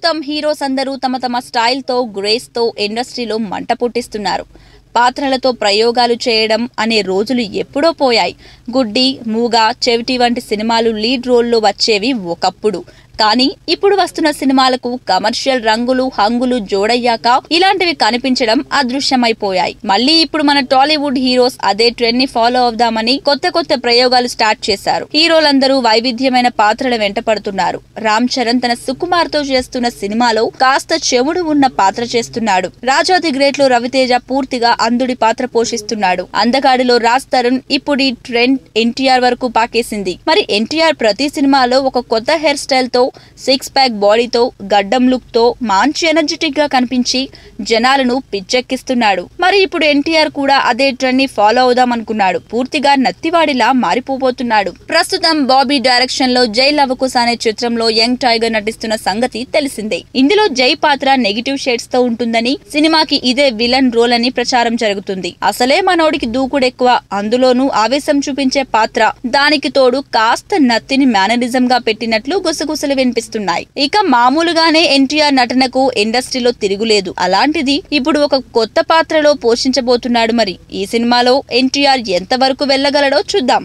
ప్రస్తుతం హీరోస్ అందరూ తమ తమ స్టైల్ తో గ్రేస్ తో ఇండస్ట్రీలో మంట పుట్టిస్తున్నారు. పాత్రలతో ప్రయోగాలు చేయడం అనే రోజులు ఎప్పుడో పోయాయి. గుడ్డి, మూగ, చెవిటి వంటి సినిమాలు లీడ్ రోల్లో వచ్చేవి ఒకప్పుడు. కానీ ఇప్పుడు వస్తున్న సినిమాలకు కమర్షియల్ రంగులు హంగులు జోడయ్యాక ఇలాంటివి కనిపించడం అదృశ్యమైపోయాయి. మళ్ళీ ఇప్పుడు మన టాలీవుడ్ హీరోస్ అదే ట్రెండ్ ని ఫాలో అవుదామని కొత్త కొత్త ప్రయోగాలు స్టార్ట్ చేశారు. హీరోలందరూ వైవిధ్యమైన పాత్రల వెంట పడుతున్నారు. రామ్ చరణ్ తన సుకుమార్ తో చేస్తున్న సినిమాలో కాస్త చెముడు ఉన్న పాత్ర చేస్తున్నాడు. రాజాది గ్రేట్ లో రవితేజ పూర్తిగా అంధుడి పాత్ర పోషిస్తున్నాడు. అందగాడిలో రాజ్ తరుణ్ ఇప్పుడు ఈ ట్రెండ్ ఎన్టీఆర్ వరకు పాకేసింది. మరి ఎన్టీఆర్ ప్రతి సినిమాలో ఒక కొత్త హెయిర్ స్టైల్ తో, సిక్స్ ప్యాక్ బాడీతో, గడ్డం లుక్ తో మంచి ఎనర్జెటిక్ గా కనిపించి జనాలను పిచ్చెక్కిస్తున్నాడు. మరి ఇప్పుడు ఎన్టీఆర్ కూడా అదే ట్రెండ్ ని ఫాలో అవుదాం అనుకున్నాడు. పూర్తిగా నత్తివాడిలా మారిపోబోతున్నాడు. ప్రస్తుతం బాబీ డైరెక్షన్ లో జై లవకుశ అనే చిత్రంలో యంగ్ టైగర్ నటిస్తున్న సంగతి తెలిసిందే. ఇందులో జై పాత్ర నెగిటివ్ షేడ్స్ తో ఉంటుందని, సినిమాకి ఇదే విలన్ రోల్ అని ప్రచారం జరుగుతుంది. అసలే మనోడికి దూకుడెక్కువ, అందులోనూ ఆవేశం చూపించే పాత్ర, దానికి తోడు కాస్త నత్తిని మేనరిజం గా పెట్టినట్లు గుసగుసలు వినిపిస్తున్నాయి. ఇక మామూలుగానే ఎన్టీఆర్ నటనకు ఇండస్ట్రీలో తిరుగులేదు. అలాంటిది ఇప్పుడు ఒక కొత్త పాత్రలో పోషించబోతున్నాడు. మరి ఈ సినిమాలో ఎన్టీఆర్ ఎంత వరకు వెళ్ళగలడో చూద్దాం.